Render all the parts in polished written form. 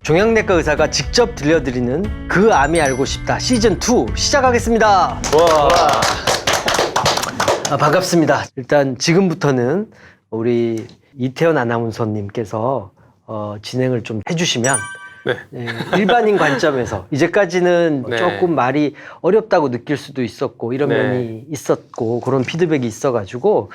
종양내과 의사가 직접 들려드리는 그 암이 알고 싶다 시즌2 시작하겠습니다. 와. 반갑습니다. 일단 지금부터는 우리 이태원 아나운서님께서 진행을 좀 해주시면 네. 일반인 관점에서 이제까지는 네. 조금 말이 어렵다고 느낄 수도 있었고 이런 네. 면이 있었고 그런 피드백이 있어가지고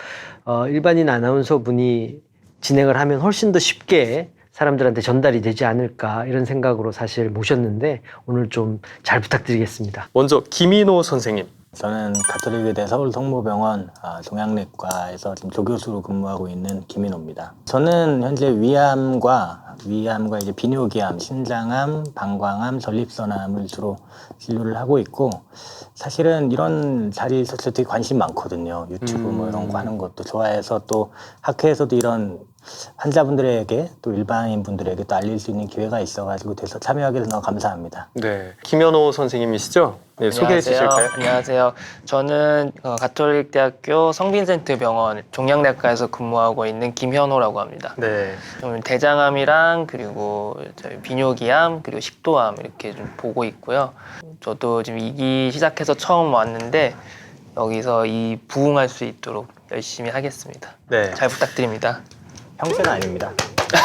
일반인 아나운서 분이 진행을 하면 훨씬 더 쉽게 사람들한테 전달이 되지 않을까 이런 생각으로 사실 모셨는데 오늘 좀 잘 부탁드리겠습니다. 먼저 김인호 선생님. 저는 가톨릭의대 서울성모병원 종양내과에서 지금 조교수로 근무하고 있는 김인호입니다. 저는 현재 위암과 이제 비뇨기암, 신장암, 방광암, 전립선암을 주로 진료를 하고 있고 사실은 이런 자리에서 저 되게 관심 많거든요. 유튜브 뭐 이런 거 하는 것도 좋아해서 또 학회에서도 이런 환자분들에게 또 일반인 분들에게 또 알릴 수 있는 기회가 있어가지고 돼서 참여하게 돼서 너무 감사합니다. 네. 김현호 선생님이시죠? 네, 소개해 주실까요? 안녕하세요. 저는 가톨릭대학교 성빈센트 병원 종양내과에서 근무하고 있는 김현호라고 합니다. 네. 좀 대장암이랑 그리고 저희 비뇨기암 그리고 식도암 이렇게 좀 보고 있고요. 저도 지금 2기 시작해서 처음 왔는데 여기서 이 부응할 수 있도록 열심히 하겠습니다. 네. 잘 부탁드립니다. 형제는 아닙니다.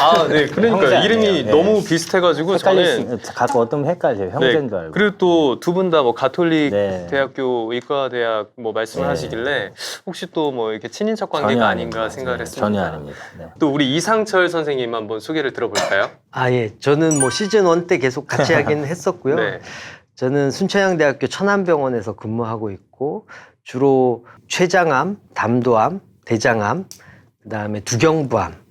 아, 네. 그러니까 형제 이름이 아니에요. 네. 너무 비슷해가지고 저는 가끔 어떤 헷갈려요. 형제인 줄 알고. 그리고 또 두 분 다 뭐 가톨릭 네. 대학교 의과대학 뭐 말씀을 네. 하시길래 혹시 또 뭐 이렇게 친인척 관계가 전혀 아닌가 아닙니다. 생각을 네, 했습니다. 전혀 아닙니다. 네. 또 우리 이상철 선생님 한번 소개를 들어볼까요? 예. 저는 뭐 시즌1 때 계속 같이 하긴 했었고요. 네. 저는 순천향대학교 천안병원에서 근무하고 있고 주로 췌장암, 담도암, 대장암, 그다음에 두경부암,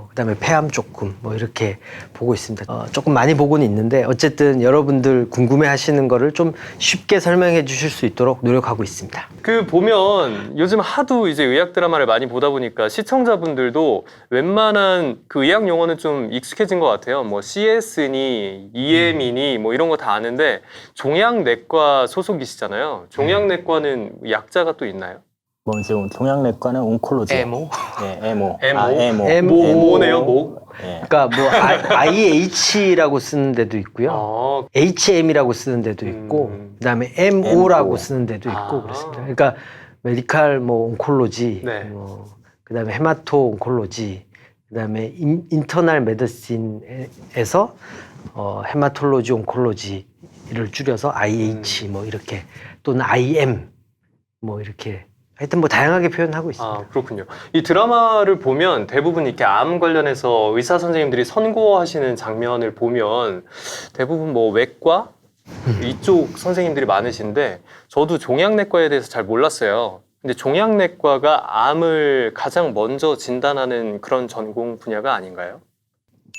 그다음에 폐암 조금 이렇게 보고 있습니다. 조금 많이 보고는 있는데 어쨌든 여러분들 궁금해하시는 거를 좀 쉽게 설명해 주실 수 있도록 노력하고 있습니다. 그 보면 요즘 하도 이제 의학 드라마를 많이 보다 보니까 시청자분들도 웬만한 그 의학 용어는 좀 익숙해진 것 같아요. 뭐 CS니, EM이니 뭐 이런 거 다 아는데 종양내과 소속이시잖아요. 종양내과는 약자가 또 있나요? 뭐 지금 종양내과는 온콜로지. 에모. 네, 에모. 에모. 아, 에모. 뭐네요, 뭐? 네. 그러니까 뭐 IH라고 쓰는 데도 있고요. 아, HM이라고 쓰는 데도 있고 그다음에 MO라고 쓰는 데도 있고 아. 그렇습니다. 그러니까 메디칼 온콜로지, 네. 그다음에 헤마토 온콜로지, 그다음에 인터널 메디신에서 헤마톨로지 온콜로지를 줄여서 IH 이렇게 또는 IM 이렇게 하여튼 다양하게 표현하고 있습니다. 아, 그렇군요. 이 드라마를 보면 대부분 이렇게 암 관련해서 의사 선생님들이 선고하시는 장면을 보면 대부분 뭐 외과 이쪽 선생님들이 많으신데 저도 종양내과에 대해서 잘 몰랐어요. 근데 종양내과가 암을 가장 먼저 진단하는 그런 전공 분야가 아닌가요?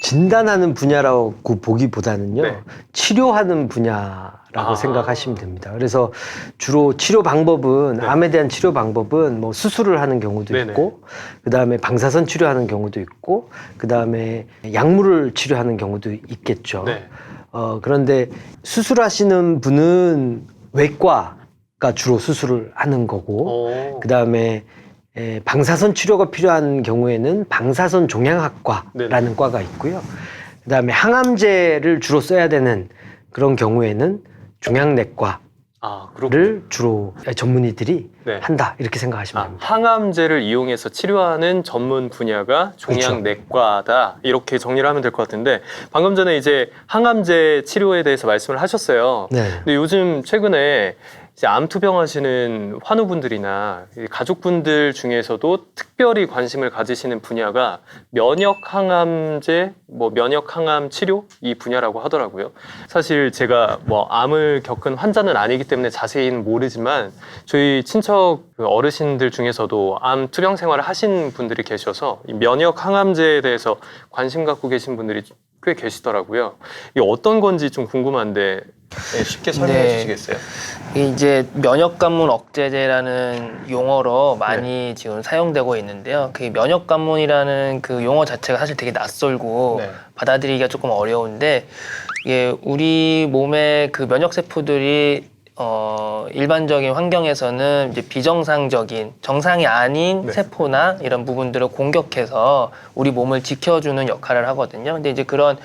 진단하는 분야라고 보기보다는요, 네. 치료하는 분야라고 아. 생각하시면 됩니다. 그래서 주로 치료 방법은, 네. 암에 대한 치료 방법은 수술을 하는 경우도 네네. 있고, 그 다음에 방사선 치료하는 경우도 있고, 그 다음에 약물을 치료하는 경우도 있겠죠. 네. 그런데 수술하시는 분은 외과가 주로 수술을 하는 거고, 그 다음에 방사선 치료가 필요한 경우에는 방사선 종양학과라는 네네. 과가 있고요. 그다음에 항암제를 주로 써야 되는 그런 경우에는 종양내과를 아, 그렇군요. 주로 전문의들이 네. 한다 이렇게 생각하시면 아, 됩니다. 항암제를 이용해서 치료하는 전문 분야가 종양내과다 이렇게 정리를 하면 될 것 같은데 방금 전에 이제 항암제 치료에 대해서 말씀을 하셨어요. 네. 근데 요즘 최근에 이제 암 투병하시는 환우분들이나 가족분들 중에서도 특별히 관심을 가지시는 분야가 면역 항암제, 면역 항암 치료 이 분야라고 하더라고요. 사실 제가 암을 겪은 환자는 아니기 때문에 자세히는 모르지만 저희 친척 어르신들 중에서도 암 투병 생활을 하신 분들이 계셔서 이 면역 항암제에 대해서 관심 갖고 계신 분들이 꽤 계시더라고요. 이게 어떤 건지 좀 궁금한데 쉽게 설명해 네. 주시겠어요? 이제 면역관문 억제제라는 용어로 많이 지금 사용되고 있는데요. 그 면역관문이라는 그 용어 자체가 사실 되게 낯설고 네. 받아들이기가 조금 어려운데 이게 우리 몸의 그 면역세포들이 일반적인 환경에서는 이제 비정상적인 정상이 아닌 네. 세포나 이런 부분들을 공격해서 우리 몸을 지켜주는 역할을 하거든요. 근데 이제 그런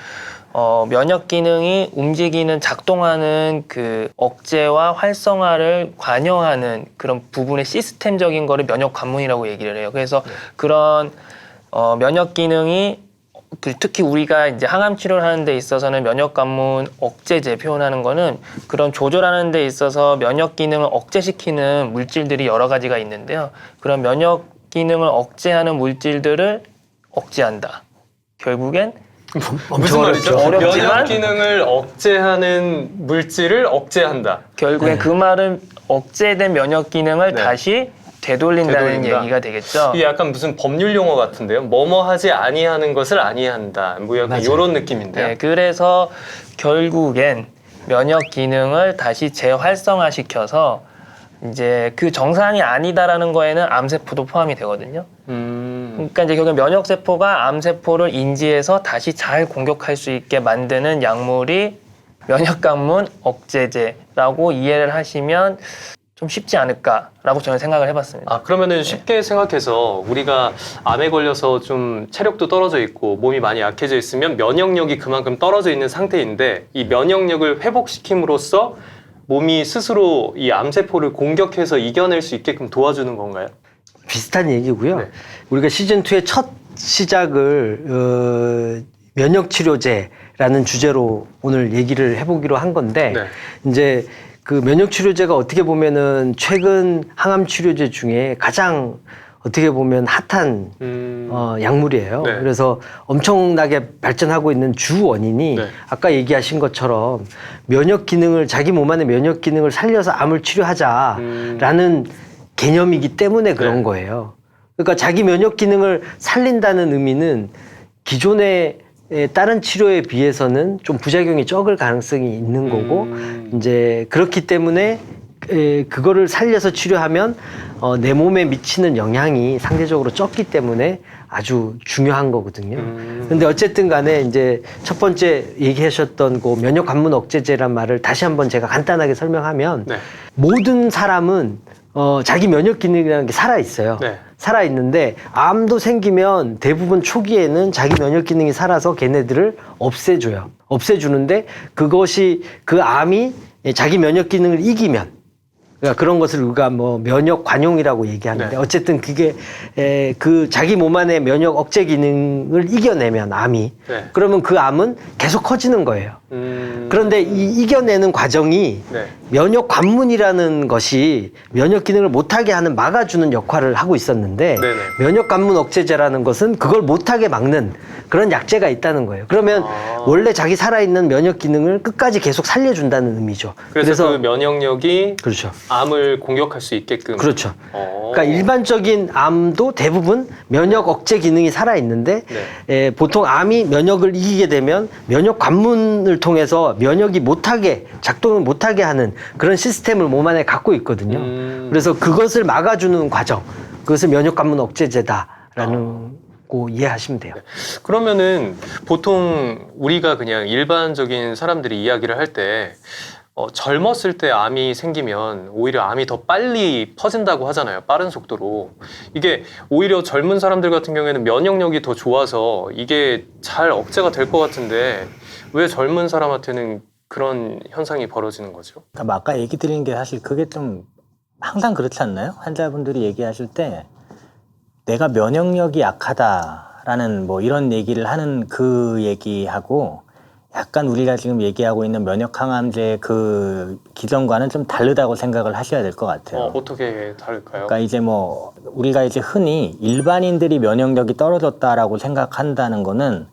면역 기능이 움직이는 작동하는 그 억제와 활성화를 관여하는 그런 부분의 시스템적인 거를 면역 관문이라고 얘기를 해요. 그래서 그런 면역 기능이 특히 우리가 이제 항암 치료를 하는 데 있어서는 면역 관문 억제제 표현하는 거는 그런 조절하는 데 있어서 면역 기능을 억제시키는 물질들이 여러 가지가 있는데요. 그런 면역 기능을 억제하는 물질들을 억제한다. 결국엔 무슨 말이죠? 어렵지만 면역 기능을 억제하는 물질을 억제한다. 결국엔 그 말은 억제된 면역 기능을 네. 다시 되돌린다는 되돌린다. 얘기가 되겠죠. 이게 약간 무슨 법률 용어 같은데요. 뭐뭐 하지 아니하는 것을 아니한다. 뭐 약간 맞아요. 이런 느낌인데요. 네, 그래서 결국엔 면역 기능을 다시 재활성화시켜서 이제 그 정상이 아니다라는 거에는 암세포도 포함이 되거든요. 그러니까 이제 결국 면역세포가 암세포를 인지해서 다시 잘 공격할 수 있게 만드는 약물이 면역관문 억제제라고 이해를 하시면 좀 쉽지 않을까라고 저는 생각을 해봤습니다. 아, 그러면은 쉽게 생각해서 우리가 암에 걸려서 좀 체력도 떨어져 있고 몸이 많이 약해져 있으면 면역력이 그만큼 떨어져 있는 상태인데 이 면역력을 회복시킴으로써 몸이 스스로 이 암세포를 공격해서 이겨낼 수 있게끔 도와주는 건가요? 비슷한 얘기고요. 네. 우리가 시즌2의 첫 시작을 면역치료제라는 주제로 오늘 얘기를 해보기로 한 건데 네. 이제 그 면역치료제가 어떻게 보면은 최근 항암치료제 중에 가장 어떻게 보면 핫한 약물이에요. 네. 그래서 엄청나게 발전하고 있는 주 원인이 네. 아까 얘기하신 것처럼 면역 기능을 자기 몸 안의 면역 기능을 살려서 암을 치료하자라는 개념이기 때문에 그런 네. 거예요. 그러니까 자기 면역 기능을 살린다는 의미는 기존의 다른 치료에 비해서는 좀 부작용이 적을 가능성이 있는 거고 이제 그렇기 때문에 그거를 살려서 치료하면 내 몸에 미치는 영향이 상대적으로 적기 때문에 아주 중요한 거거든요. 근데 어쨌든 간에 이제 첫 번째 얘기하셨던 그 면역 관문 억제제란 말을 다시 한번 제가 간단하게 설명하면 네. 모든 사람은 자기 면역 기능이라는 게 살아 있어요. 네. 살아 있는데 암도 생기면 대부분 초기에는 자기 면역 기능이 살아서 걔네들을 없애줘요. 없애주는데 그것이 그 암이 자기 면역 기능을 이기면 그러니까 그런 것을 우리가 뭐 면역 관용이라고 얘기하는데 네. 어쨌든 그게 그 자기 몸 안에 면역 억제 기능을 이겨내면 암이 네. 그러면 그 암은 계속 커지는 거예요. 그런데 이 이겨내는 과정이 네. 면역 관문이라는 것이 면역 기능을 못하게 하는 막아주는 역할을 하고 있었는데 네네. 면역 관문 억제제라는 것은 그걸 못하게 막는 그런 약제가 있다는 거예요. 그러면 원래 자기 살아있는 면역 기능을 끝까지 계속 살려준다는 의미죠. 그래서 그 면역력이 그렇죠. 암을 공격할 수 있게끔. 그렇죠. 그러니까 일반적인 암도 대부분 면역 억제 기능이 살아 있는데 네. 보통 암이 면역을 이기게 되면 면역 관문을 통해서 면역이 못하게 작동을 못하게 하는 그런 시스템을 몸 안에 갖고 있거든요. 그래서 그것을 막아주는 과정, 그것을 면역 관문 억제제다라는 거 이해하시면 돼요. 그러면은 보통 우리가 그냥 일반적인 사람들이 이야기를 할 때 젊었을 때 암이 생기면 오히려 암이 더 빨리 퍼진다고 하잖아요. 빠른 속도로. 이게 오히려 젊은 사람들 같은 경우에는 면역력이 더 좋아서 이게 잘 억제가 될 것 같은데 왜 젊은 사람한테는 그런 현상이 벌어지는 거죠? 그러니까 뭐 아까 얘기 드린 게 사실 그게 좀 항상 그렇지 않나요? 환자분들이 얘기하실 때 내가 면역력이 약하다라는 뭐 이런 얘기를 하는 그 얘기하고 약간 우리가 지금 얘기하고 있는 면역항암제 그 기전과는 좀 다르다고 생각을 하셔야 될 것 같아요. 어떻게 다를까요? 그러니까 이제 뭐 우리가 이제 흔히 일반인들이 면역력이 떨어졌다라고 생각한다는 거는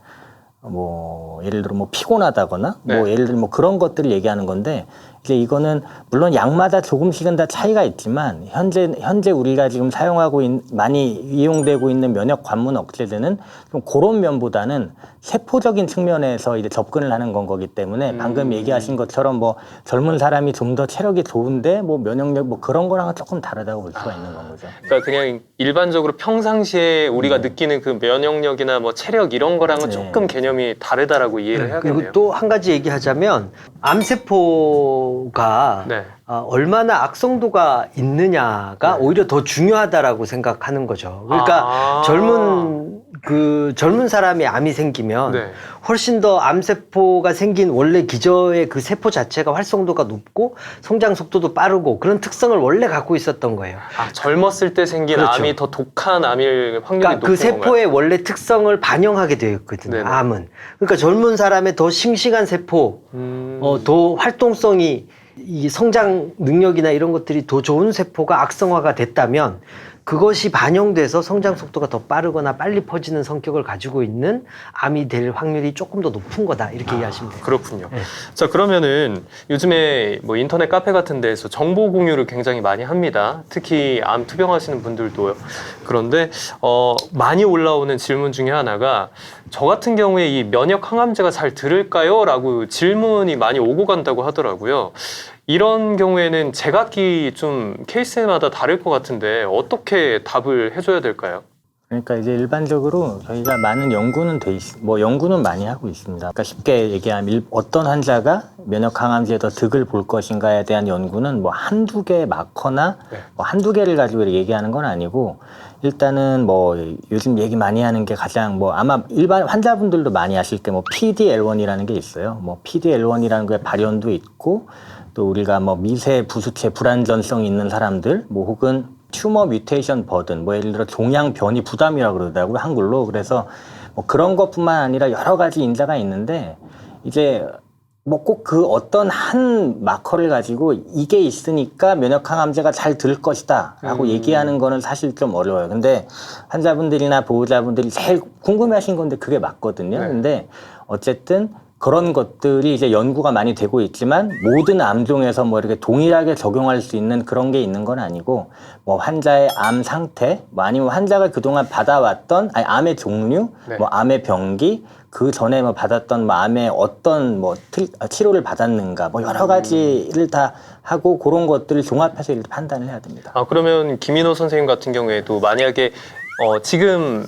뭐 예를 들어 뭐 피곤하다거나 네. 뭐 예를 들어 뭐 그런 것들을 얘기하는 건데 이제 이거는 물론 약마다 조금씩은 다 차이가 있지만 현재 우리가 지금 사용하고 많이 이용되고 있는 면역 관문 억제제는 좀 그런 면보다는 세포적인 측면에서 이제 접근을 하는 건 거기 때문에 방금 얘기하신 것처럼 뭐 젊은 사람이 좀 더 체력이 좋은데 뭐 면역력 뭐 그런 거랑은 조금 다르다고 볼 수가 있는 건 거죠. 그러니까 그냥 일반적으로 평상시에 우리가 느끼는 그 면역력이나 뭐 체력 이런 거랑은 네. 조금 개념이 다르다라고 이해를 해야겠네요. 그리고 또 한 가지 얘기하자면 암세포가 네. 얼마나 악성도가 있느냐가 오히려 더 중요하다라고 생각하는 거죠. 그러니까 젊은 그 젊은 사람이 암이 생기면 네. 훨씬 더 암세포가 생긴 원래 기저의 그 세포 자체가 활성도가 높고 성장 속도도 빠르고 그런 특성을 원래 갖고 있었던 거예요. 아, 젊었을 때 생긴 그렇죠. 암이 더 독한 암일 확률이 그러니까 높은 그 건가요? 세포의 원래 특성을 반영하게 되어 있거든요. 네네. 암은. 그러니까 젊은 사람의 더 싱싱한 세포, 더 활동성이 이 성장 능력이나 이런 것들이 더 좋은 세포가 악성화가 됐다면 그것이 반영돼서 성장 속도가 더 빠르거나 빨리 퍼지는 성격을 가지고 있는 암이 될 확률이 조금 더 높은 거다 이렇게 이해하시면 돼요. 그렇군요. 네. 자, 그러면은 요즘에 뭐 인터넷 카페 같은 데에서 정보 공유를 굉장히 많이 합니다. 특히 암 투병하시는 분들도요. 그런데 많이 올라오는 질문 중에 하나가 저 같은 경우에 이 면역 항암제가 잘 들을까요? 라고 질문이 많이 오고 간다고 하더라고요. 이런 경우에는 제각기 좀 케이스마다 다를 것 같은데 어떻게 답을 해줘야 될까요? 그러니까 이제 일반적으로 저희가 많은 연구는 연구는 많이 하고 있습니다. 그러니까 쉽게 얘기하면 어떤 환자가 면역 항암제에 더 득을 볼 것인가에 대한 연구는 뭐 한두 개 마커나 네. 뭐 한두 개를 가지고 이렇게 얘기하는 건 아니고 일단은 뭐 요즘 얘기 많이 하는 게 가장 뭐 아마 일반 환자분들도 많이 아실 게 뭐 PDL1이라는 게 있어요. 뭐 PDL1이라는 게 발현도 있고 또 우리가 뭐 미세 부수체 불안전성 있는 사람들 뭐 혹은 튜머 뮤테이션 버든 뭐 예를 들어 종양 변이 부담이라고 그러더라고요 한글로. 그래서 뭐 그런 것뿐만 아니라 여러 가지 인자가 있는데 이제 뭐 꼭 그 어떤 한 마커를 가지고 이게 있으니까 면역 항암제가 잘 들 것이다 라고 얘기하는 거는 사실 좀 어려워요. 근데 환자분들이나 보호자분들이 제일 궁금해하신 건데 그게 맞거든요. 네. 근데 어쨌든 그런 것들이 이제 연구가 많이 되고 있지만 모든 암종에서 뭐 이렇게 동일하게 적용할 수 있는 그런 게 있는 건 아니고 뭐 환자의 암 상태 뭐 아니면 환자가 그동안 받아왔던 암의 종류 네. 뭐 암의 병기 그 전에 뭐 받았던 뭐 암의 어떤 뭐 치료를 받았는가 뭐 여러 가지를 다 하고 그런 것들을 종합해서 이렇게 판단을 해야 됩니다. 아, 그러면 김인호 선생님 같은 경우에도 만약에 지금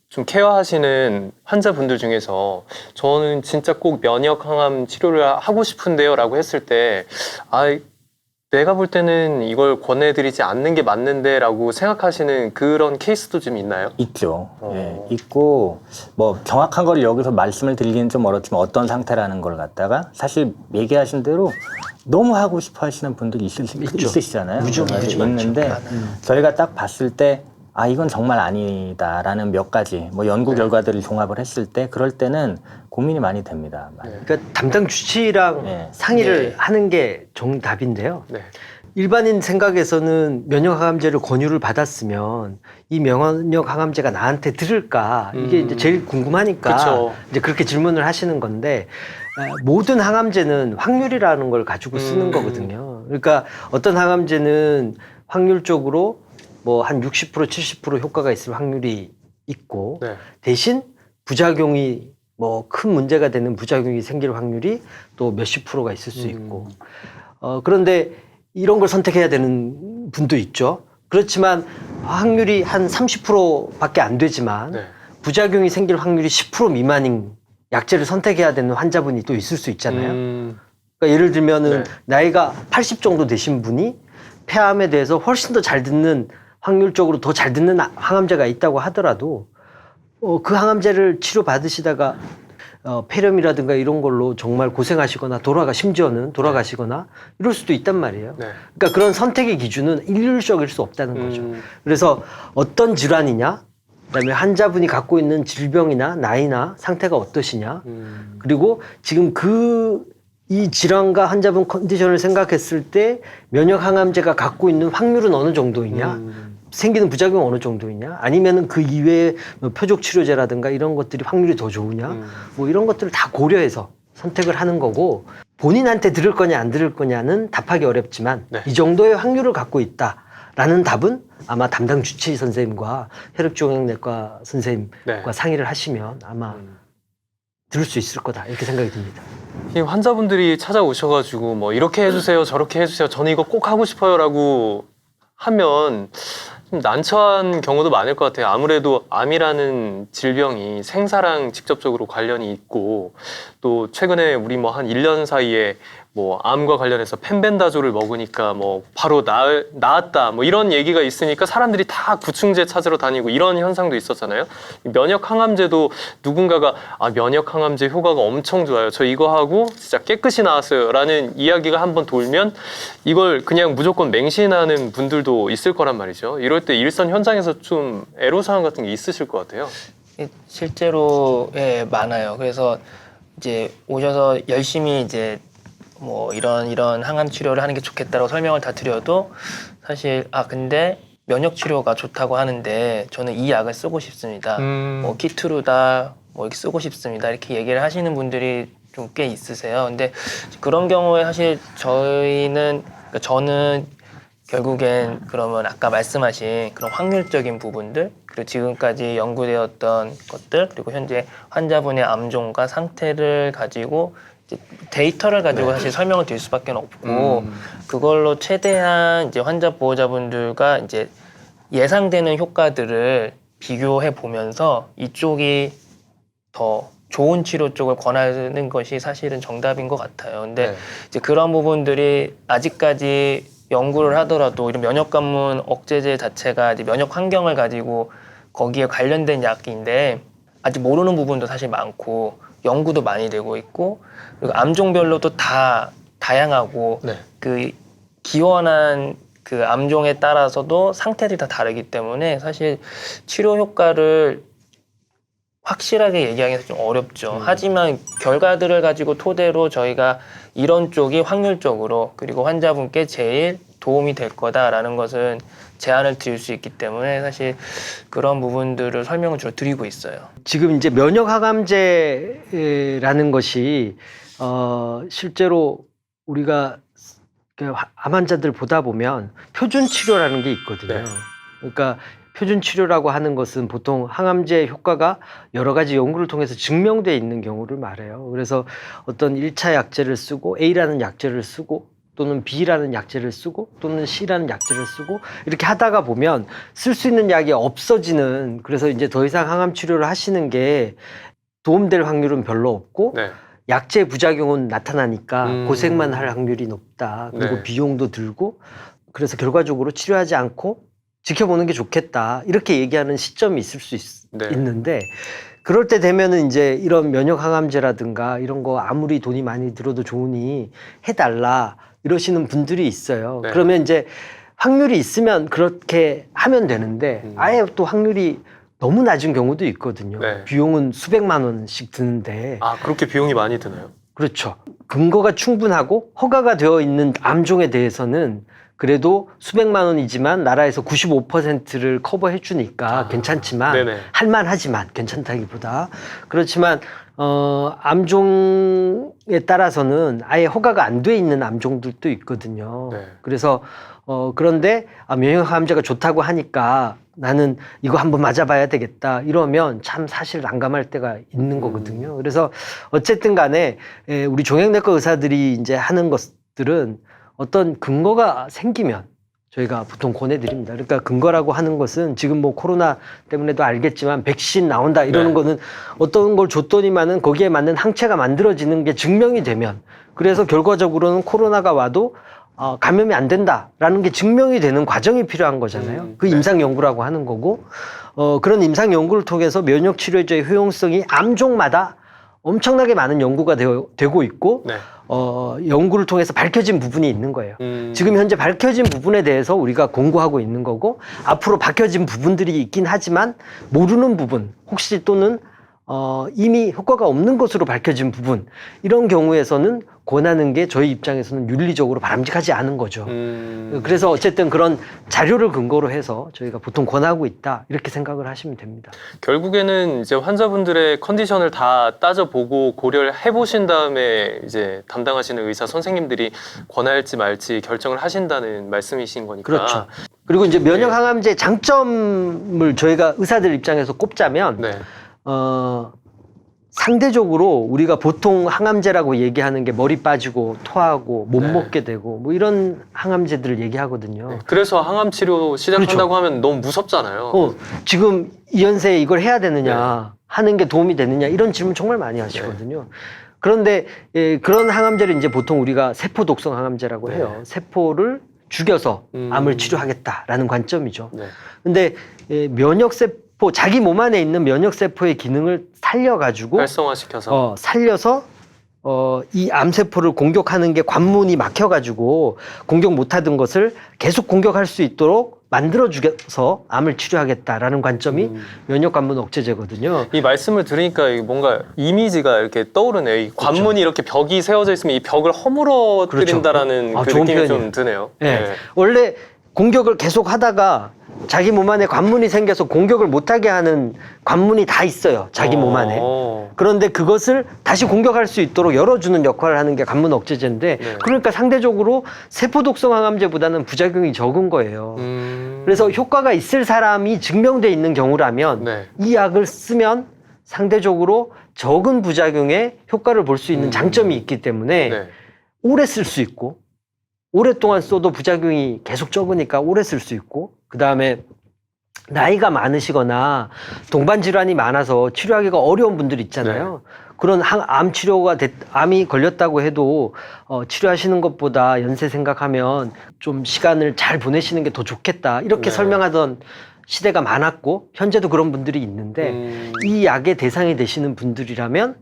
좀 케어하시는 환자분들 중에서 저는 진짜 꼭 면역 항암 치료를 하고 싶은데요 라고 했을 때 내가 볼 때는 이걸 권해드리지 않는 게 맞는데 라고 생각하시는 그런 케이스도 좀 있나요? 있죠. 예, 있고 뭐 정확한 걸 여기서 말씀을 드리기는 좀 어렵지만 어떤 상태라는 걸 갖다가 사실 얘기하신 대로 너무 하고 싶어 하시는 분들이 있으시잖아요. 무지하게 있는데 저희가 딱 봤을 때 이건 정말 아니다라는 몇 가지 뭐 연구 결과들을 종합을 했을 때 그럴 때는 고민이 많이 됩니다. 그러니까 담당 주치의랑 네. 상의를 네. 하는 게 정답인데요. 네. 일반인 생각에서는 면역항암제를 권유를 받았으면 이 면역항암제가 나한테 들을까 이게 이제 제일 궁금하니까 그쵸. 이제 그렇게 질문을 하시는 건데 모든 항암제는 확률이라는 걸 가지고 쓰는 거거든요. 그러니까 어떤 항암제는 확률적으로 뭐 한 60% 70% 효과가 있을 확률이 있고 네. 대신 부작용이 뭐 큰 문제가 되는 부작용이 생길 확률이 또 몇십 프로가 있을 수 있고 그런데 이런 걸 선택해야 되는 분도 있죠. 그렇지만 확률이 한 30%밖에 안 되지만 네. 부작용이 생길 확률이 10% 미만인 약제를 선택해야 되는 환자분이 또 있을 수 있잖아요. 그러니까 예를 들면은 네. 나이가 80 정도 되신 분이 폐암에 대해서 훨씬 더 잘 듣는 확률적으로 더 잘 듣는 항암제가 있다고 하더라도 그 항암제를 치료 받으시다가 폐렴이라든가 이런 걸로 정말 고생하시거나 심지어는 돌아가시거나 이럴 수도 있단 말이에요. 네. 그러니까 그런 선택의 기준은 일률적일 수 없다는 거죠. 그래서 어떤 질환이냐, 그다음에 환자분이 갖고 있는 질병이나 나이나 상태가 어떠시냐, 그리고 지금 이 질환과 환자분 컨디션을 생각했을 때 면역 항암제가 갖고 있는 확률은 어느 정도이냐, 생기는 부작용은 어느 정도이냐, 아니면은 그 이외에 뭐 표적 치료제라든가 이런 것들이 확률이 더 좋으냐, 뭐 이런 것들을 다 고려해서 선택을 하는 거고 본인한테 들을 거냐 안 들을 거냐는 답하기 어렵지만 네. 이 정도의 확률을 갖고 있다라는 답은 아마 담당 주치의 선생님과 혈액종양내과 선생님과 네. 상의를 하시면 아마 들을 수 있을 거다 이렇게 생각이 듭니다. 이 환자분들이 찾아오셔가지고 뭐 이렇게 해주세요 저렇게 해주세요 저는 이거 꼭 하고 싶어요라고 하면 좀 난처한 경우도 많을 것 같아요. 아무래도 암이라는 질병이 생사랑 직접적으로 관련이 있고 또 최근에 우리 뭐 한 1년 사이에 뭐 암과 관련해서 펜벤다졸을 먹으니까 뭐 바로 나았다 뭐 이런 얘기가 있으니까 사람들이 다 구충제 찾으러 다니고 이런 현상도 있었잖아요. 면역 항암제도 누군가가 면역 항암제 효과가 엄청 좋아요. 저 이거 하고 진짜 깨끗이 나았어요라는 이야기가 한번 돌면 이걸 그냥 무조건 맹신하는 분들도 있을 거란 말이죠. 이럴 때 일선 현장에서 좀 애로사항 같은 게 있으실 것 같아요. 실제로 많아요. 그래서 이제 오셔서 열심히 이제 뭐 이런 항암 치료를 하는 게 좋겠다고 설명을 다 드려도 사실 근데 면역 치료가 좋다고 하는데 저는 이 약을 쓰고 싶습니다. 뭐 키트루다 뭐 이렇게 쓰고 싶습니다. 이렇게 얘기를 하시는 분들이 좀 꽤 있으세요. 근데 그런 경우에 사실 저는 결국엔 그러면 아까 말씀하신 그런 확률적인 부분들 그리고 지금까지 연구되었던 것들 그리고 현재 환자분의 암종과 상태를 가지고 이제 데이터를 가지고 사실 설명을 드릴 수밖에 없고 그걸로 최대한 이제 환자 보호자분들과 이제 예상되는 효과들을 비교해 보면서 이쪽이 더 좋은 치료 쪽을 권하는 것이 사실은 정답인 것 같아요. 근데 이제 그런 부분들이 아직까지 연구를 하더라도 이런 면역관문 억제제 자체가 이제 면역 환경을 가지고 거기에 관련된 약인데 아직 모르는 부분도 사실 많고 연구도 많이 되고 있고 그리고 암종별로도 다 다양하고 그 기원한 그 암종에 따라서도 상태들이 다 다르기 때문에 사실 치료 효과를 확실하게 얘기하기가 좀 어렵죠. 하지만 결과들을 가지고 토대로 저희가 이런 쪽이 확률적으로 그리고 환자분께 제일 도움이 될 거다라는 것은 제안을 드릴 수 있기 때문에 사실 그런 부분들을 설명을 주로 드리고 있어요. 지금 이제 면역 항암제라는 것이 실제로 우리가 암 환자들 보다 보면 표준 치료라는 게 있거든요. 그러니까 표준 치료라고 하는 것은 보통 항암제 효과가 여러 가지 연구를 통해서 증명돼 있는 경우를 말해요. 그래서 어떤 1차 약제를 쓰고 A라는 약제를 쓰고 또는 B라는 약제를 쓰고 또는 C라는 약제를 쓰고 이렇게 하다가 보면 쓸 수 있는 약이 없어지는 그래서 이제 더 이상 항암 치료를 하시는 게 도움될 확률은 별로 없고 약제 부작용은 나타나니까 고생만 할 확률이 높다. 그리고 비용도 들고 그래서 결과적으로 치료하지 않고 지켜보는 게 좋겠다. 이렇게 얘기하는 시점이 있을 수 있는데 그럴 때 되면은 이제 이런 면역 항암제라든가 이런 거 아무리 돈이 많이 들어도 좋으니 해달라 이러시는 분들이 있어요. 그러면 이제 확률이 있으면 그렇게 하면 되는데 아예 또 확률이 너무 낮은 경우도 있거든요. 비용은 수백만 원씩 드는데. 그렇게 비용이 많이 드나요? 그렇죠. 근거가 충분하고 허가가 되어 있는 암종에 대해서는 그래도 수백만 원이지만 나라에서 95%를 커버해 주니까 괜찮지만 할만하지만 괜찮다기보다 그렇지만 암종에 따라서는 아예 허가가 안 돼 있는 암종들도 있거든요. 그래서 그런데 면역 항암제가 좋다고 하니까 나는 이거 한번 맞아봐야 되겠다 이러면 참 사실 난감할 때가 있는 거거든요. 그래서 어쨌든 간에 우리 종양내과 의사들이 이제 하는 것들은 어떤 근거가 생기면 저희가 보통 권해드립니다. 그러니까 근거라고 하는 것은 지금 뭐 코로나 때문에도 알겠지만 백신 나온다 이러는 거는 어떤 걸 줬더니만은 거기에 맞는 항체가 만들어지는 게 증명이 되면 그래서 결과적으로는 코로나가 와도 감염이 안 된다라는 게 증명이 되는 과정이 필요한 거잖아요. 그 임상 연구라고 하는 거고 그런 임상 연구를 통해서 면역 치료제의 효용성이 암종마다 엄청나게 많은 연구가 되고 있고 연구를 통해서 밝혀진 부분이 있는 거예요. 지금 현재 밝혀진 부분에 대해서 우리가 공부하고 있는 거고 앞으로 밝혀진 부분들이 있긴 하지만 모르는 부분 혹시 또는 이미 효과가 없는 것으로 밝혀진 부분 이런 경우에서는 권하는 게 저희 입장에서는 윤리적으로 바람직하지 않은 거죠. 그래서 어쨌든 그런 자료를 근거로 해서 저희가 보통 권하고 있다 이렇게 생각을 하시면 됩니다. 결국에는 이제 환자분들의 컨디션을 다 따져보고 고려를 해보신 다음에 이제 담당하시는 의사 선생님들이 권할지 말지 결정을 하신다는 말씀이신 거니까. 그렇죠. 그리고 이제 면역 항암제 장점을 저희가 의사들 입장에서 꼽자면 상대적으로 우리가 보통 항암제라고 얘기하는 게 머리 빠지고 토하고 못 먹게 되고 뭐 이런 항암제들을 얘기하거든요. 그래서 항암 치료 시작한다고 하면 너무 무섭잖아요. 지금 이 연세에 이걸 해야 되느냐 하는 게 도움이 되느냐 이런 질문 정말 많이 하시거든요. 그런데 그런 항암제를 이제 보통 우리가 세포 독성 항암제라고 네. 해요. 세포를 죽여서 암을 치료하겠다라는 관점이죠. 네. 근데 면역세포, 자기 몸 안에 있는 면역세포의 기능을 살려가지고 활성화시켜서 살려서 이 암세포를 공격하는 게 관문이 막혀가지고 공격 못하던 것을 계속 공격할 수 있도록 만들어주서 암을 치료하겠다라는 관점이 면역관문 억제제거든요. 이 말씀을 들으니까 이게 뭔가 이미지가 이렇게 떠오르네요. 이 관문이 이렇게 벽이 세워져 있으면 이 벽을 허물어뜨린다라는 그렇죠. 그 좋은 느낌이 표현이에요. 좀 드네요. 네. 원래 공격을 계속 하다가 자기 몸 안에 관문이 생겨서 공격을 못하게 하는 관문이 다 있어요. 자기 몸 안에. 그런데 그것을 다시 공격할 수 있도록 열어주는 역할을 하는 게 관문 억제제인데 네. 그러니까 상대적으로 세포독성 항암제보다는 부작용이 적은 거예요. 그래서 효과가 있을 사람이 증명돼 있는 경우라면 네. 이 약을 쓰면 상대적으로 적은 부작용에 효과를 볼 수 있는 장점이 있기 때문에 네. 오래 쓸 수 있고 오랫동안 써도 부작용이 계속 적으니까 오래 쓸 수 있고 그 다음에 나이가 많으시거나 동반 질환이 많아서 치료하기가 어려운 분들 있잖아요. 그런 암 치료가 암이 걸렸다고 해도 치료하시는 것보다 연세 생각하면 좀 시간을 잘 보내시는 게 더 좋겠다 이렇게 네. 설명하던 시대가 많았고 현재도 그런 분들이 있는데 이 약의 대상이 되시는 분들이라면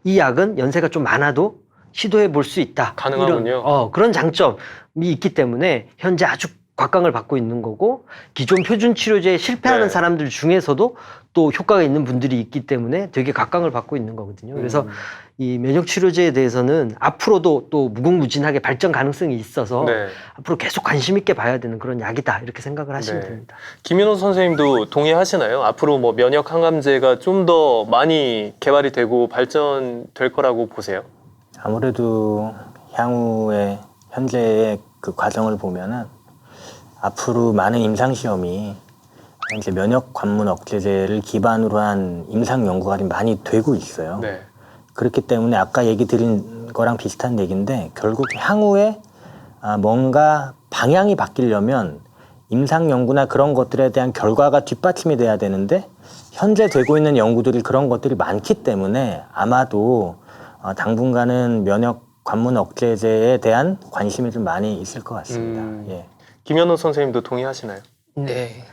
이 약은 연세가 좀 많아도 시도해 볼 수 있다. 가능하군요. 그런 장점이 있기 때문에 현재 아주 곽강을 받고 있는 거고 기존 표준 치료제에 실패하는 네. 사람들 중에서도 또 효과가 있는 분들이 있기 때문에 되게 각광을 받고 있는 거거든요. 그래서 이 면역 치료제에 대해서는 앞으로도 또 무궁무진하게 발전 가능성이 있어서 네. 앞으로 계속 관심 있게 봐야 되는 그런 약이다 이렇게 생각을 하시면 네. 됩니다. 김윤호 선생님도 동의하시나요? 앞으로 뭐 면역 항암제가 좀 더 많이 개발이 되고 발전될 거라고 보세요? 아무래도 향후에 현재의 그 과정을 보면은 앞으로 많은 임상시험이 현재 면역 관문 억제제를 기반으로 한 임상 연구가 좀 많이 되고 있어요. 네. 그렇기 때문에 아까 얘기 드린 거랑 비슷한 얘기인데 결국 향후에 뭔가 방향이 바뀌려면 임상 연구나 그런 것들에 대한 결과가 뒷받침이 돼야 되는데 현재 되고 있는 연구들이 그런 것들이 많기 때문에 아마도 당분간은 면역 관문 억제제에 대한 관심이 좀 많이 있을 것 같습니다. 예. 김현우 선생님도 동의하시나요? 네.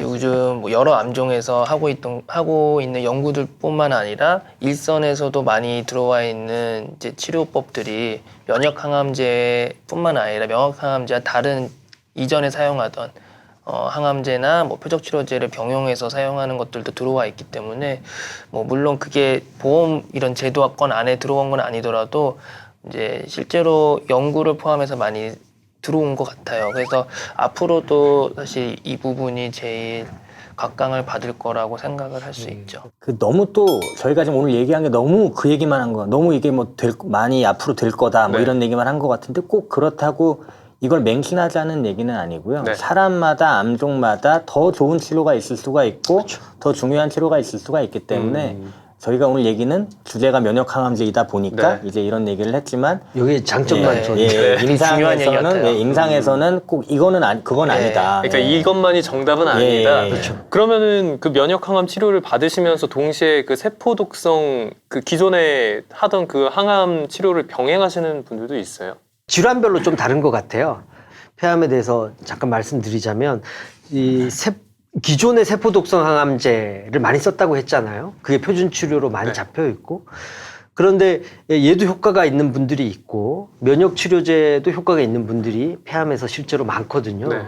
요즘 뭐 여러 암종에서 하고 있는 연구들뿐만 아니라 일선에서도 많이 들어와 있는 이제 치료법들이 면역 항암제뿐만 아니라 면역 항암제와 다른 이전에 사용하던 항암제나 뭐 표적 치료제를 병용해서 사용하는 것들도 들어와 있기 때문에 뭐 물론 그게 보험 이런 제도권 안에 들어온 건 아니더라도 이제 실제로 연구를 포함해서 많이 들어온 것 같아요. 그래서 앞으로도 사실 이 부분이 제일 각광을 받을 거라고 생각을 할 수 있죠. 너무 또 저희가 지금 오늘 얘기한 게 너무 그 얘기만 한 거, 너무 이게 뭐 많이 앞으로 될 거다 뭐 네. 이런 얘기만 한 것 같은데 꼭 그렇다고 이걸 맹신하자는 얘기는 아니고요. 네. 사람마다 암종마다 더 좋은 치료가 있을 수가 있고 더 중요한 치료가 있을 수가 있기 때문에 저희가 오늘 얘기는 주제가 면역 항암제이다 보니까 네. 이제 이런 얘기를 했지만 여기 장점만 좀 중요한 얘기 같아요. 임상에서는 꼭 이거는 그건 네. 아니다. 그러니까 예. 이것만이 정답은 아니다. 예. 그렇죠. 그러면은 그 면역 항암 치료를 받으시면서 동시에 그 세포 독성 그 기존에 하던 그 항암 치료를 병행하시는 분들도 있어요. 질환별로 좀 다른 것 같아요. 폐암에 대해서 잠깐 말씀드리자면 기존의 세포 독성 항암제를 많이 썼다고 했잖아요. 그게 표준 치료로 많이 네. 잡혀 있고 그런데 얘도 효과가 있는 분들이 있고 면역 치료제도 효과가 있는 분들이 폐암에서 실제로 많거든요. 네.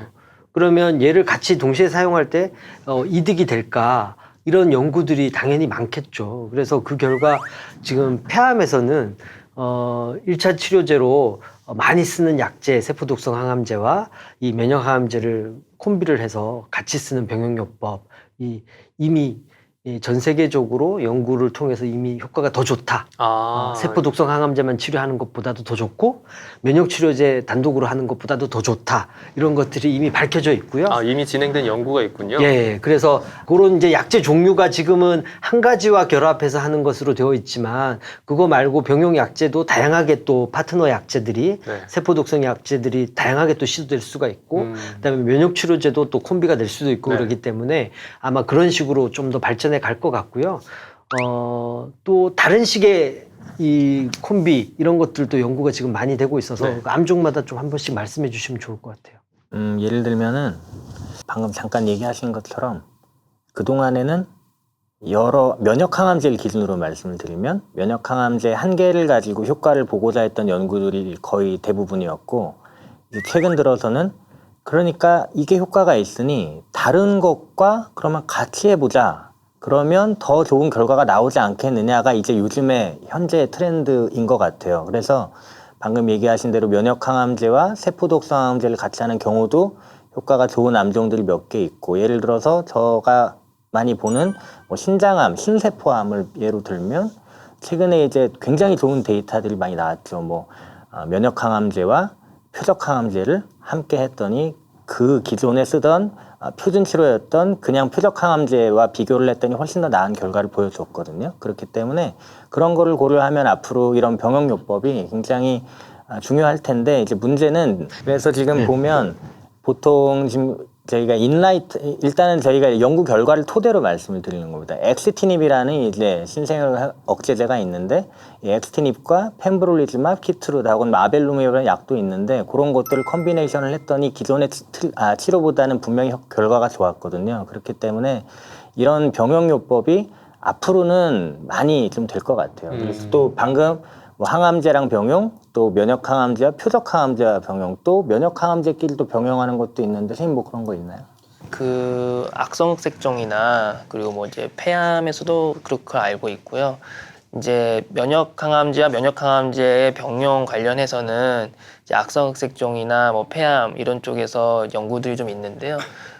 그러면 얘를 같이 동시에 사용할 때 이득이 될까? 이런 연구들이 당연히 많겠죠. 그래서 그 결과 지금 폐암에서는 1차 치료제로 많이 쓰는 약제, 세포독성 항암제와 이 면역 항암제를 콤비를 해서 같이 쓰는 병용요법이 이미 전 세계적으로 연구를 통해서 이미 효과가 더 좋다. 세포독성 항암제만 치료하는 것보다도 더 좋고 면역치료제 단독으로 하는 것보다도 더 좋다. 이런 것들이 이미 밝혀져 있고요. 이미 진행된 연구가 있군요. 예, 그래서 그런 이제 약제 종류가 지금은 한 가지와 결합해서 하는 것으로 되어 있지만 그거 말고 병용 약제도 다양하게 또 파트너 약제들이 네. 세포독성 약제들이 다양하게 또 시도될 수가 있고 그다음에 면역치료제도 또 콤비가 될 수도 있고 네. 그렇기 때문에 아마 그런 식으로 좀 더 발전해 갈 것 같고요. 또 다른 식의 이 콤비 이런 것들도 연구가 지금 많이 되고 있어서 네. 그 암종마다 좀 한 번씩 말씀해 주시면 좋을 것 같아요. 예를 들면은 방금 잠깐 얘기하신 것처럼 그동안에는 여러 면역항암제를 기준으로 말씀을 드리면 면역항암제 한 개를 가지고 효과를 보고자 했던 연구들이 거의 대부분이었고 이제 최근 들어서는 그러니까 이게 효과가 있으니 다른 것과 그러면 같이 해보자. 그러면 더 좋은 결과가 나오지 않겠느냐가 이제 요즘의 현재 트렌드인 것 같아요. 그래서 방금 얘기하신 대로 면역항암제와 세포독성항암제를 같이 하는 경우도 효과가 좋은 암종들이 몇 개 있고 예를 들어서 제가 많이 보는 뭐 신장암, 신세포암을 예로 들면 최근에 이제 굉장히 좋은 데이터들이 많이 나왔죠. 뭐 면역항암제와 표적항암제를 함께 했더니 그 기존에 쓰던 표준 치료였던 그냥 표적항암제와 비교를 했더니 훨씬 더 나은 결과를 보여줬거든요. 그렇기 때문에 그런 거를 고려하면 앞으로 이런 병역요법이 굉장히 중요할 텐데 이제 문제는 그래서 지금 보면 보통 지금 저희가 일단은 저희가 연구 결과를 토대로 말씀을 드리는 겁니다. 엑스티닙이라는 이제 신생儿억제제가 있는데 이 엑스티닙과 펜브롤리즈맙, 키트루다 혹은 아벨루미오라는 약도 있는데 그런 것들을 컨비네이션을 했더니 기존의 치료보다는 분명히 결과가 좋았거든요. 그렇기 때문에 이런 병역요법이 앞으로는 많이 좀 될 것 같아요. 그래서 또 방금 뭐 항암제랑 병용, 또 면역항암제와 표적항암제와 병용, 또 면역항암제끼리도 병용하는 것도 있는데 선생님 뭐 그런 거 있나요? 그 악성색종이나 그리고 뭐 이제 폐암에서도 그렇게 알고 있고요. 이제 면역항암제와 면역항암제의 병용 관련해서는 이제 악성색종이나 뭐 폐암 이런 쪽에서 연구들이 좀 있는데요.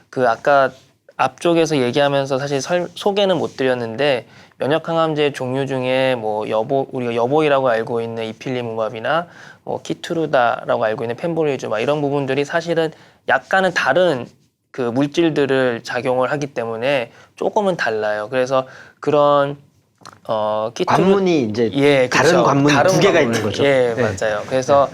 그 아까 앞쪽에서 얘기하면서 사실 소개는 못 드렸는데 면역항암제 종류 중에 뭐 우리가 여보이라고 알고 있는 이필리무맙이나 뭐 키투르다라고 알고 있는 펜브롤리즈맙 이런 부분들이 사실은 약간은 다른 그 물질들을 작용을 하기 때문에 조금은 달라요. 그래서 그런 관문이 이제 예, 다른 그쵸. 관문 다른 두 개가 관문. 있는 거죠. 예, 네. 맞아요. 그래서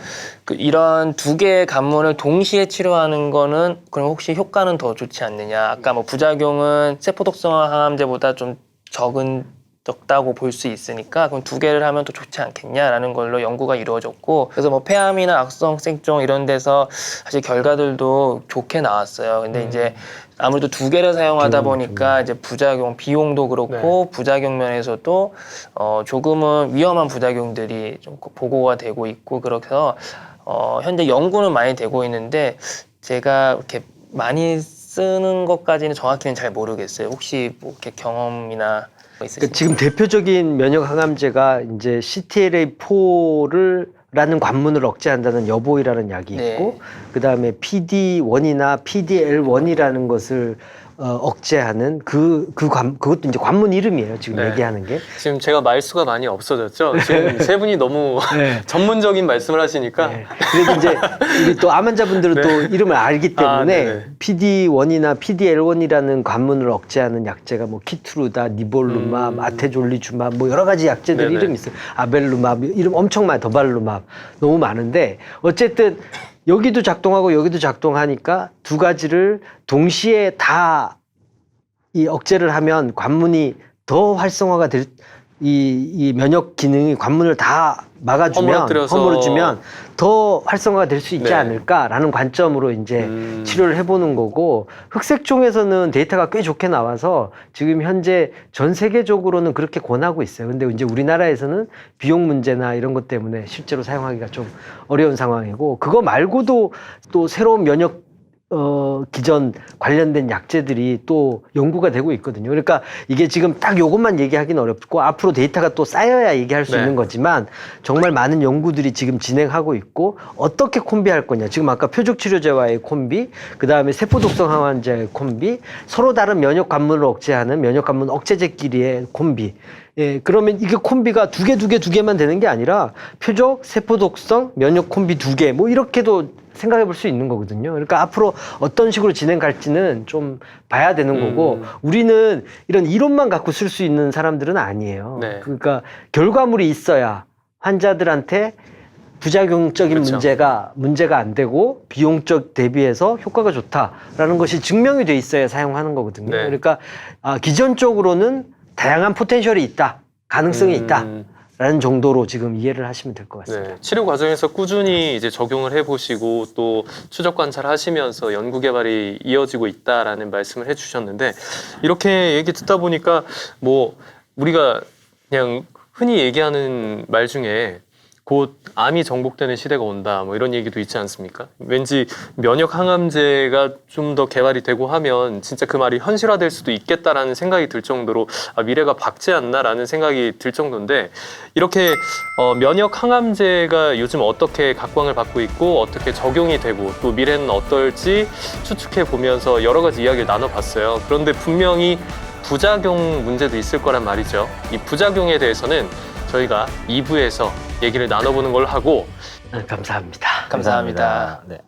이런 두 개의 관문을 동시에 치료하는 거는 그럼 혹시 효과는 더 좋지 않느냐? 아까 뭐 부작용은 세포독성 항암제보다 좀 적다고 볼 수 있으니까 그럼 두 개를 하면 더 좋지 않겠냐라는 걸로 연구가 이루어졌고 그래서 뭐 폐암이나 악성색종 이런 데서 사실 결과들도 좋게 나왔어요. 근데 이제 아무래도 두 개를 사용하다 보니까 이제 부작용 비용도 그렇고 부작용 면에서도 조금은 위험한 부작용들이 좀 보고가 되고 있고 그래서 현재 연구는 많이 되고 있는데 제가 이렇게 많이 쓰는 것까지는 정확히는 잘 모르겠어요. 혹시 뭐 이렇게 경험이나 그러니까 지금 대표적인 면역 항암제가 이제 CTLA4라는 관문을 억제한다는 여보이라는 약이 있고 그다음에 PD1이나 PDL1이라는 것을 억제하는 그것도 이제 관문 이름이에요. 지금 네. 얘기하는 게. 지금 제가 말수가 많이 없어졌죠. 지금 세 분이 너무 네. 전문적인 말씀을 하시니까 네. 그래도 이제 우리 또 암 환자분들은 또 이름을 알기 때문에 네네. PD1이나 PDL1이라는 관문을 억제하는 약제가 뭐 키투르다, 니볼루맙, 아테졸리주맙 뭐 여러 가지 약제들 네네. 이름이 있어요. 아벨루맙 이름 엄청 많아요. 더발루맙 너무 많은데 어쨌든 여기도 작동하고 여기도 작동하니까 두 가지를 동시에 다 이 억제를 하면 관문이 더 활성화가 될 이 면역 기능이 관문을 다 막아주면 허물어주면 더 활성화가 될 수 있지 네. 않을까라는 관점으로 이제 치료를 해보는 거고 흑색종에서는 데이터가 꽤 좋게 나와서 지금 현재 전 세계적으로는 그렇게 권하고 있어요. 근데 이제 우리나라에서는 비용 문제나 이런 것 때문에 실제로 사용하기가 좀 어려운 상황이고 그거 말고도 또 새로운 면역 기존 관련된 약제들이 또 연구가 되고 있거든요. 그러니까 이게 지금 딱 요것만 얘기하기는 어렵고 앞으로 데이터가 또 쌓여야 얘기할 수 있는 거지만 정말 많은 연구들이 지금 진행하고 있고 어떻게 콤비할 거냐. 지금 아까 표적치료제와의 콤비, 그 다음에 세포독성 항암제와의 콤비, 서로 다른 면역 관문을 억제하는 면역 관문 억제제끼리의 콤비. 예, 그러면 이게 콤비가 두 개만 되는 게 아니라 표적, 세포독성, 면역 콤비 2개 뭐 이렇게도 생각해 볼 수 있는 거거든요. 그러니까 앞으로 어떤 식으로 진행 갈지는 좀 봐야 되는 거고 우리는 이런 이론만 갖고 쓸 수 있는 사람들은 아니에요. 네. 그러니까 결과물이 있어야 환자들한테 부작용적인 그렇죠. 문제가 안 되고 비용적 대비해서 효과가 좋다라는 것이 증명이 돼 있어야 사용하는 거거든요. 네. 그러니까 기존적으로는 다양한 포텐셜이 있다. 가능성이 있다. 라는 정도로 지금 이해를 하시면 될 것 같습니다. 네, 치료 과정에서 꾸준히 이제 적용을 해보시고 또 추적 관찰하시면서 연구 개발이 이어지고 있다라는 말씀을 해주셨는데 이렇게 얘기 듣다 보니까 뭐 우리가 그냥 흔히 얘기하는 말 중에 곧 암이 정복되는 시대가 온다 뭐 이런 얘기도 있지 않습니까? 왠지 면역 항암제가 좀 더 개발이 되고 하면 진짜 그 말이 현실화될 수도 있겠다라는 생각이 들 정도로 미래가 밝지 않나라는 생각이 들 정도인데 이렇게 면역 항암제가 요즘 어떻게 각광을 받고 있고 어떻게 적용이 되고 또 미래는 어떨지 추측해 보면서 여러 가지 이야기를 나눠봤어요. 그런데 분명히 부작용 문제도 있을 거란 말이죠. 이 부작용에 대해서는 저희가 2부에서 얘기를 나눠보는 걸로 하고 감사합니다. 감사합니다. 네.